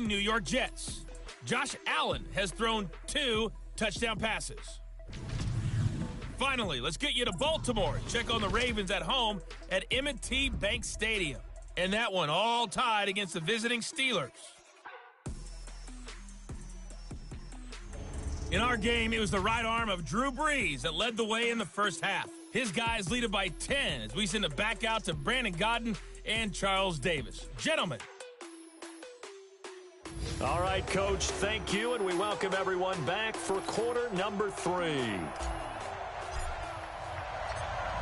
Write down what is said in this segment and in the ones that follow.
New York Jets. Josh Allen has thrown 2 touchdown passes. Finally, let's get you to Baltimore. Check on the Ravens at home at M&T Bank Stadium. And that one all tied against the visiting Steelers. In our game, it was the right arm of Drew Brees that led the way in the first half. His guys lead it by 10 as we send it back out to Brandon Godden and Charles Davis. Gentlemen. All right, Coach, thank you, and we welcome everyone back for quarter number 3.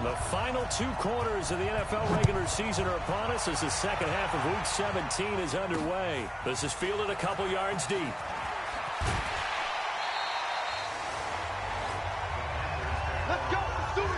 The final 2 quarters of the NFL regular season are upon us as the second half of Week 17 is underway. This is fielded a couple yards deep. Let's go. Let's do it.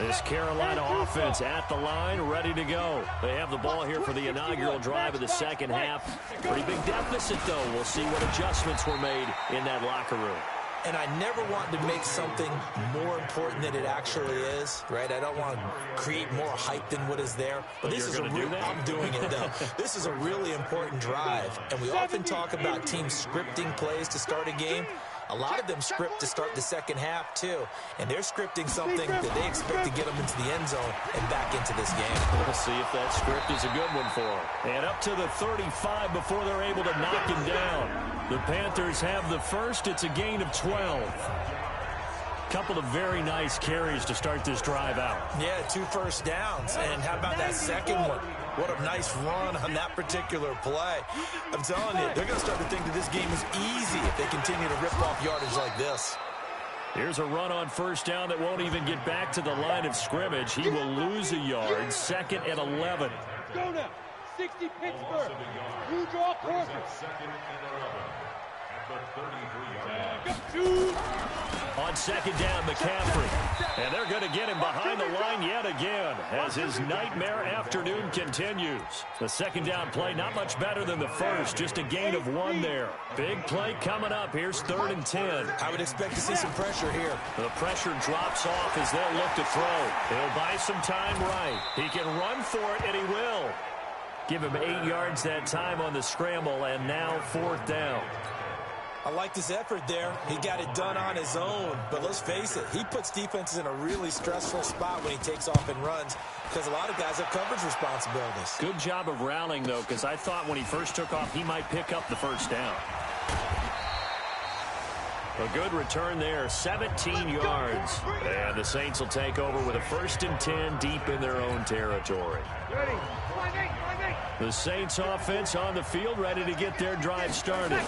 This Carolina offense at the line, ready to go. They have the ball here for the inaugural drive of the second half. Pretty big deficit, though. We'll see what adjustments were made in that locker room. And I never want to make something more important than it actually is, right? I don't want to create more hype than what is there. But this is a real, I'm doing it, though. This is a really important drive. And we often talk about teams scripting plays to start a game. A lot of them script to start the second half, too. And they're scripting something that they expect to get them into the end zone and back into this game. We'll see if that script is a good one for them. And up to the 35 before they're able to knock him down. The Panthers have the first. It's a gain of 12. Couple of very nice carries to start this drive out. Yeah, 2 first downs. And how about that second one? What a nice run on that particular play. I'm telling you, they're going to start to think that this game is easy if they continue to rip off yardage like this. Here's a run on first down that won't even get back to the line of scrimmage. He will lose a yard. Second and 11. Go now. 60 Pittsburgh. You draw corner. Second and 11. At the 33-yard line. On second down, McCaffrey. And they're going to get him behind the line yet again as his nightmare afternoon continues. The second down play, not much better than the first, just a gain of 1 there. Big play coming up. Here's 3rd and 10. I would expect to see some pressure here. The pressure drops off as they'll look to throw. He'll buy some time right. He can run for it, and he will. Give him 8 yards that time on the scramble, and now 4th down. I like this effort there. He got it done on his own. But let's face it, he puts defenses in a really stressful spot when he takes off and runs because a lot of guys have coverage responsibilities. Good job of rallying, though, because I thought when he first took off, he might pick up the first down. A good return there, 17 yards. And the Saints will take over with a 1st and 10 deep in their own territory. The Saints offense on the field, ready to get their drive started.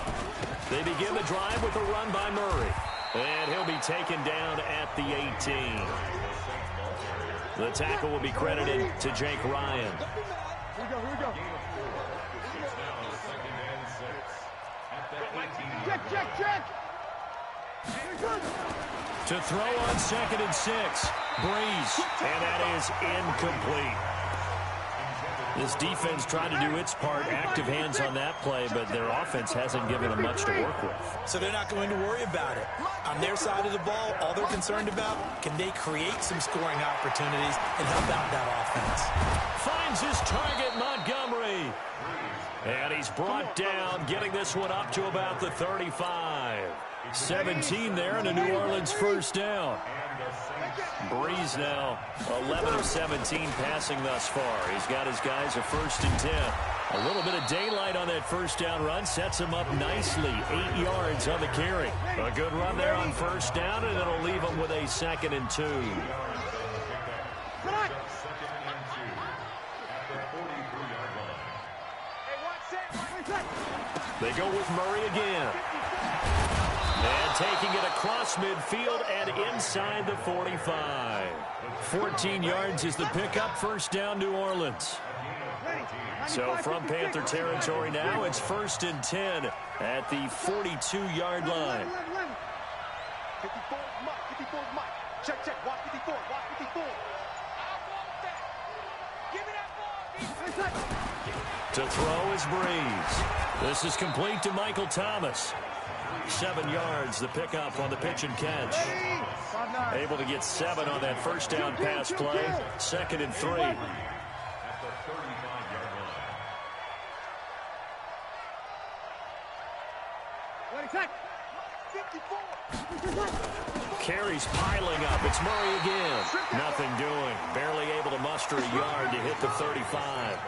They begin the drive with a run by Murray. And he'll be taken down at the 18. The tackle will be credited to Jake Ryan. Here we go. Check. To throw on 2nd and 6. Breeze. And that is incomplete. This defense trying to do its part, active hands on that play, but their offense hasn't given them much to work with. So they're not going to worry about it. On their side of the ball, all they're concerned about, can they create some scoring opportunities and help out that offense? Finds his target, Montgomery. And he's brought down, getting this one up to about the 35. 17 there and a New Orleans first down. Breeze now 11 of 17 passing thus far. He's got his guys a 1st and 10. A little bit of daylight on that first down run sets him up nicely. 8 yards on the carry. A good run there on first down, and it'll leave him with a 2nd and 2. They go with Murray again. And taking it across midfield and inside the 45. 14 yards is the pickup. First down, New Orleans. So from Panther territory now, it's 1st and 10 at the 42-yard line. 54, Mike. Check. Watch 54. Give me that ball. To throw is Breeze. This is complete to Michael Thomas. 7 yards, the pickup on the pitch and catch. Able to get 7 on that first down pass play. 2nd and 3. Carries piling up. It's Murray again. Nothing doing. Barely able to muster a yard to hit the 35.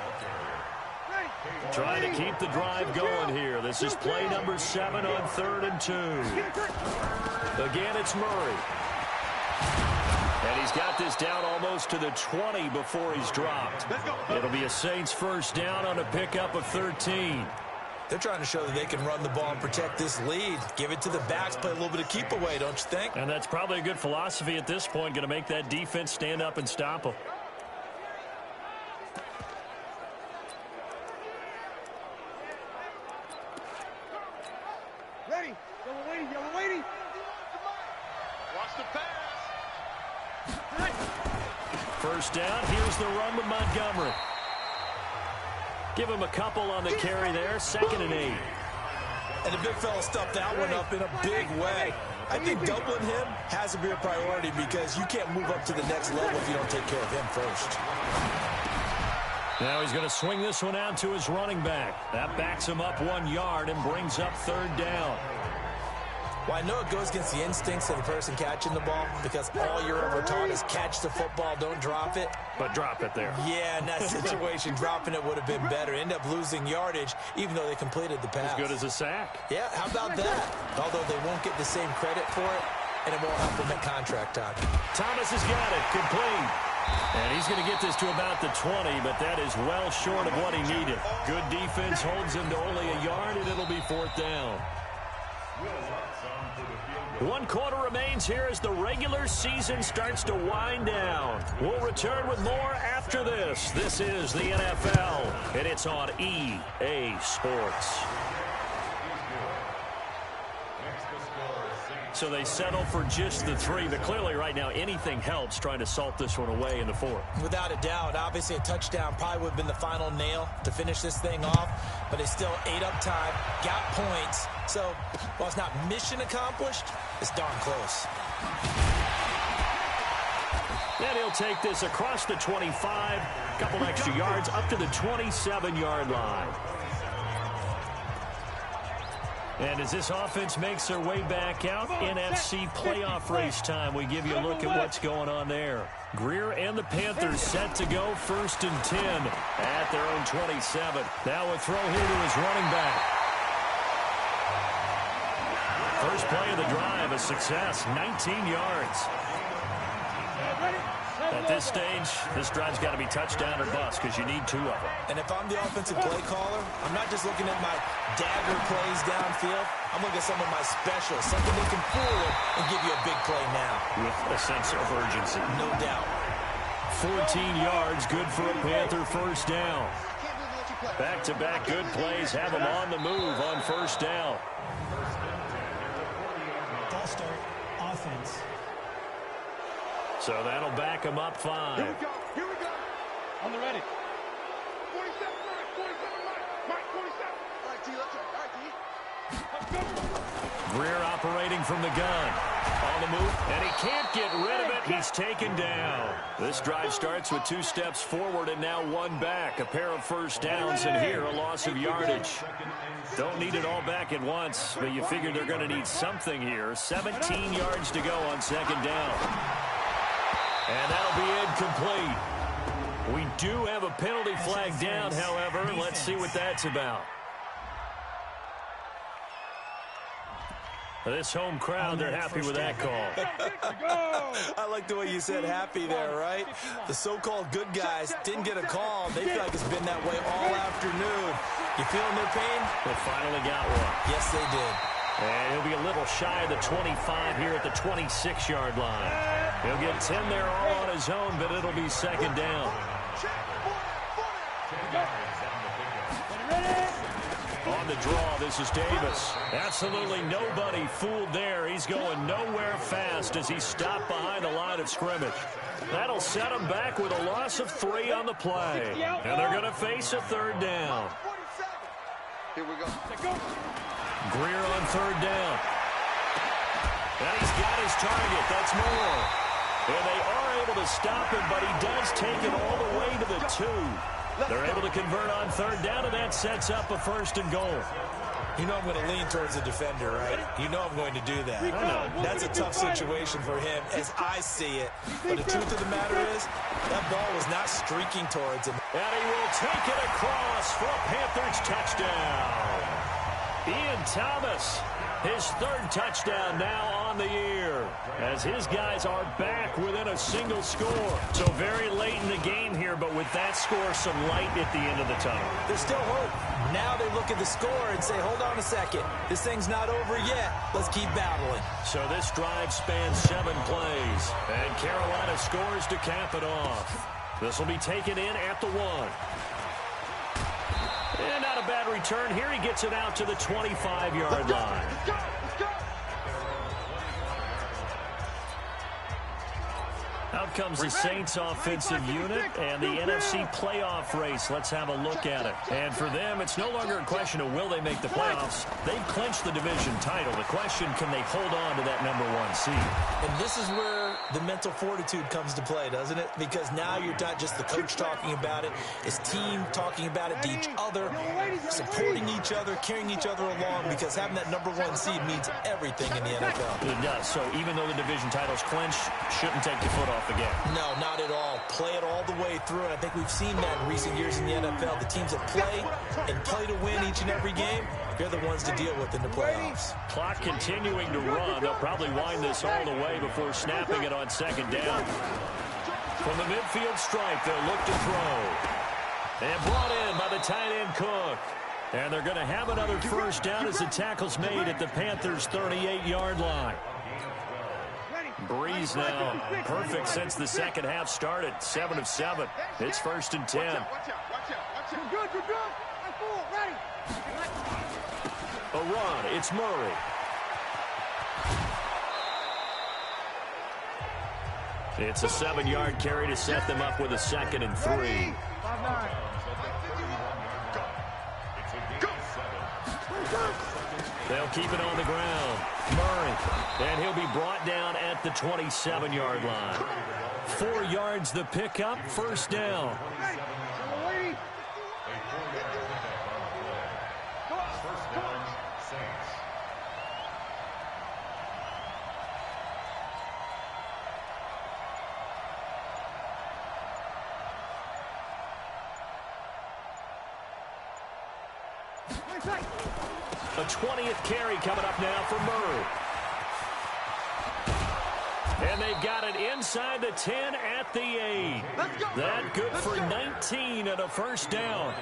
Trying to keep the drive going here. This is play number 7 on 3rd and 2. Again, it's Murray. And he's got this down almost to the 20 before he's dropped. It'll be a Saints first down on a pickup of 13. They're trying to show that they can run the ball and protect this lead. Give it to the backs, play a little bit of keep away, don't you think? And that's probably a good philosophy at this point, going to make that defense stand up and stop them. Ready. Yellow lady. Watch the pass. First down, here's the run with Montgomery. Give him a couple on the carry there, 2nd and 8. And the big fella stuffed that one up in a big way. I think doubling him has to be a priority because you can't move up to the next level if you don't take care of him first. Now he's going to swing this one out to his running back. That backs him up 1 yard and brings up 3rd down. Well, I know it goes against the instincts of the person catching the ball because all you're ever taught is catch the football, don't drop it. But drop it there. Yeah, in that situation, dropping it would have been better. End up losing yardage, even though they completed the pass. As good as a sack. Yeah, how about that? Although they won't get the same credit for it, and it won't help them at contract time. Thomas has got it, complete. And he's going to get this to about the 20, but that is well short of what he needed. Good defense holds him to only a yard, and it'll be 4th down. 1 quarter remains here as the regular season starts to wind down. We'll return with more after this. This is the NFL, and it's on EA Sports. So they settle for just the 3, but clearly right now anything helps trying to salt this one away in the 4th. Without a doubt, obviously a touchdown probably would have been the final nail to finish this thing off, but it's still 8 up time, got points. So while it's not mission accomplished, it's darn close. And he'll take this across the 25, a couple extra yards up to the 27-yard line. And as this offense makes their way back out, NFC playoff race time, we give you a look at what's going on there. Greer and the Panthers set to go 1st and 10 at their own 27. Now a throw here to his running back. First play of the drive, a success, 19 yards. At this stage, this drive's got to be touchdown or bust because you need 2 of them. And if I'm the offensive play caller, I'm not just looking at my dagger plays downfield. I'm looking at some of my specials, something that can fool it and give you a big play now. With a sense of urgency. No doubt. 14 yards, good for a Panther first down. Back-to-back good plays have them on the move on first down. False start, offense. So that'll back them up 5. Here we go. On the ready. 47 Mike, 47. All right, T, let's go. Greer operating from the gun. On the move, and he can't get rid of it. He's taken down. This drive starts with 2 steps forward and now 1 back. A pair of first downs, and here a loss of yardage. Don't need it all back at once, but you figure they're going to need something here. 17 yards to go on 2nd down. And that'll be incomplete. We do have a penalty flag down, however. Let's see what that's about. This home crowd, they're happy with that call. I like the way you said happy there, right? The so-called good guys didn't get a call. They feel like it's been that way all afternoon. You feeling their pain? They finally got one. Yes, they did. And he'll be a little shy of the 25 here at the 26-yard line. He'll get 10 there all on his own, but it'll be 2nd down. On the draw, this is Davis. Absolutely nobody fooled there. He's going nowhere fast as he's stopped behind the line of scrimmage. That'll set him back with a loss of 3 on the play. And they're going to face a 3rd down. Here we go. Greer on 3rd down. And he's got his target. That's Moore. And they are able to stop him, but he does take it all the way to the 2. They're able to convert on third down, and that sets up a 1st and goal. You know I'm going to lean towards the defender, right? You know I'm going to do that. I know. That's a tough situation for him as I see it. But the truth of the matter is, that ball was not streaking towards him. And he will take it across for a Panthers touchdown. Ian Thomas, his 3rd touchdown now on the year, as his guys are back within a single score. So very late in the game here, but with that score, some light at the end of the tunnel. There's still hope. Now they look at the score and say, hold on a second. This thing's not over yet. Let's keep battling. So this drive spans 7 plays, and Carolina scores to cap it off. This will be taken in at the 1. And not a bad return here. He gets it out to the 25-yard line. Let's go. Let's go. Out comes the Saints offensive unit and the NFC playoff race. Let's have a look at it. And for them, it's no longer a question of will they make the playoffs. They've clinched the division title. The question, can they hold on to that #1 seed? And this is where the mental fortitude comes to play, doesn't it? Because now you're not just the coach talking about it. It's team talking about it to each other, supporting each other, carrying each other along, because having that #1 seed means everything in the NFL. It does. So even though the division title's clinched, shouldn't take the foot off again. No, not at all. Play it all the way through, and I think we've seen that in recent years in the NFL. The teams that play and play to win each and every game, they're the ones to deal with in the playoffs. Clock continuing to run. They'll probably wind this all the way before snapping it on 2nd down. From the midfield stripe, they'll look to throw. And brought in by the tight end Cook. And they're going to have another 1st down as the tackle's made at the Panthers' 38-yard line. Breeze now perfect since the 2nd half started. 7 of 7. It's 1st and 10. Watch out. You're good. I'm full. Ready. A run. It's Murray. It's a 7-yard carry to set them up with a 2nd and 3. They'll keep it on the ground. Murray. And he'll be brought down at the 27-yard line. 4 yards the pickup. 1st down. A 20th carry coming up now for Murray. And they've got it inside the 10 at the 8. That good for 19 and a 1st down.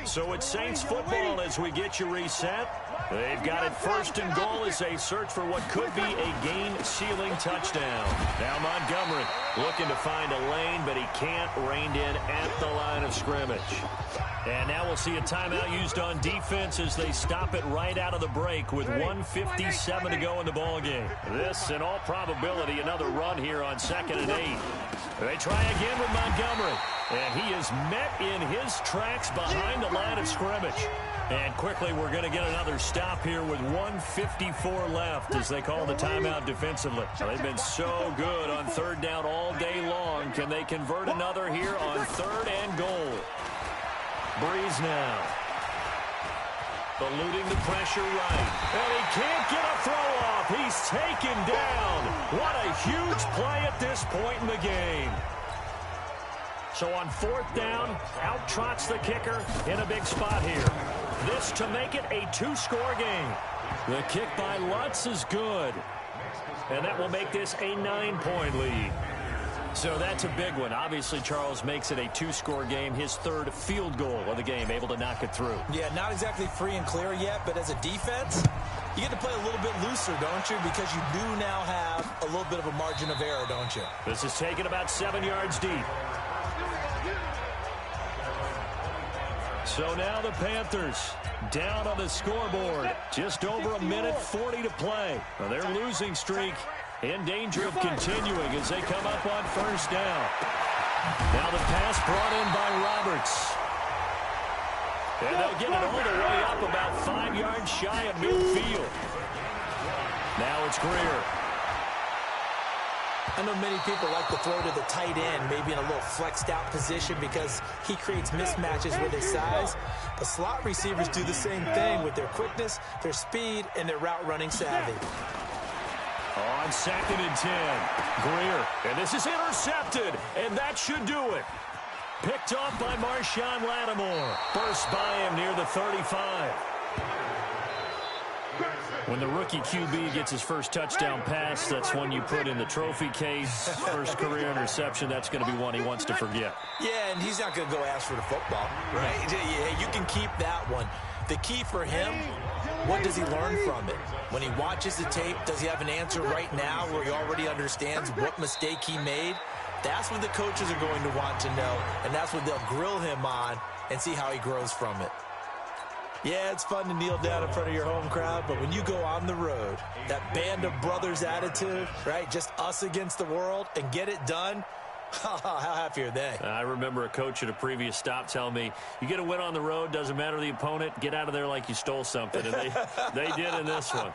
So it's Saints football as we get you reset. They've got it 1st and goal as they search for what could be a game-sealing touchdown. Now Montgomery looking to find a lane, but he can't. Reined in at the line of scrimmage. And now we'll see a timeout used on defense as they stop it right out of the break with 1:57 to go in the ballgame. This, in all probability, another run here on 2nd and 8. They try again with Montgomery. And he is met in his tracks behind the line of scrimmage. And quickly, we're going to get another stop here with 1:54 left as they call the timeout defensively. They've been so good on 3rd down all day long. Can they convert another here on 3rd and goal? Breeze now. Eluding the pressure right. And he can't get a throw off. He's taken down. What a huge play at this point in the game. So on 4th down, out trots the kicker in a big spot here. This to make it a 2-score game. The kick by Lutz is good. And that will make this a 9-point lead. So that's a big one. Obviously, Charles makes it a 2-score game. His 3rd field goal of the game, able to knock it through. Yeah, not exactly free and clear yet, but as a defense, you get to play a little bit looser, don't you? Because you do now have a little bit of a margin of error, don't you? This is taken about 7 yards deep. So now the Panthers down on the scoreboard. Just over 1:40 to play. Well, their losing streak in danger of continuing as they come up on 1st down. Now the pass brought in by Roberts. And they'll get it all the way up about 5 yards shy of midfield. Now it's Greer. I know many people like to throw to the tight end, maybe in a little flexed out position because he creates mismatches with his size. But slot receivers do the same thing with their quickness, their speed, and their route running savvy. On 2nd and 10, Greer. And this is intercepted, and that should do it. Picked off by Marshawn Lattimore. Burst by him near the 35. When the rookie QB gets his first touchdown pass, that's one you put in the trophy case. First career interception, that's going to be one he wants to forget. Yeah, and he's not going to go ask for the football, right? Yeah, you can keep that one. The key for him, what does he learn from it? When he watches the tape, does he have an answer right now where he already understands what mistake he made? That's what the coaches are going to want to know, and that's what they'll grill him on and see how he grows from it. Yeah, it's fun to kneel down in front of your home crowd, but when you go on the road, that band of brothers attitude, right, just us against the world, and get it done, how happy are they? I remember a coach at a previous stop telling me, you get a win on the road, doesn't matter the opponent, get out of there like you stole something, and they did in this one.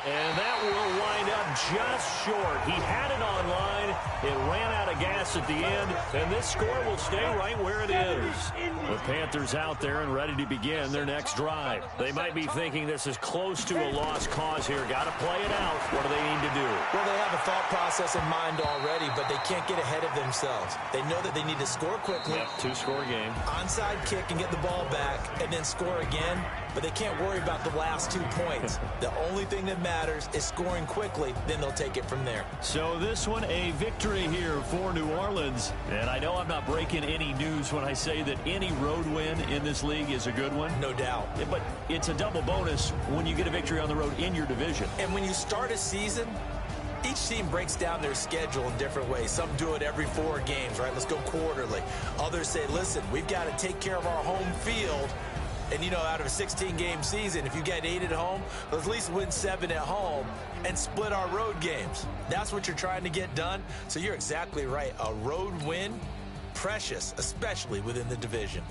And that will wind up just short. He had it online. It ran out of gas at the end. And this score will stay right where it is. The Panthers out there and ready to begin their next drive. They might be thinking this is close to a lost cause here. Got to play it out. What do they need to do? Well, they have a thought process in mind already, but they can't get ahead of themselves. They know that they need to score quickly. Yep, 2-score game. Onside kick and get the ball back and then score again. But they can't worry about the last 2 points. The only thing that matters is scoring quickly, then they'll take it from there. So this one, a victory here for New Orleans. And I know I'm not breaking any news when I say that any road win in this league is a good one. No doubt. But it's a double bonus when you get a victory on the road in your division. And when you start a season, each team breaks down their schedule in different ways. Some do it every 4 games, right? Let's go quarterly. Others say, listen, we've got to take care of our home field. And, you know, out of a 16-game season, if you get 8 at home, let's at least win 7 at home and split our road games. That's what you're trying to get done. So you're exactly right. A road win, precious, especially within the division.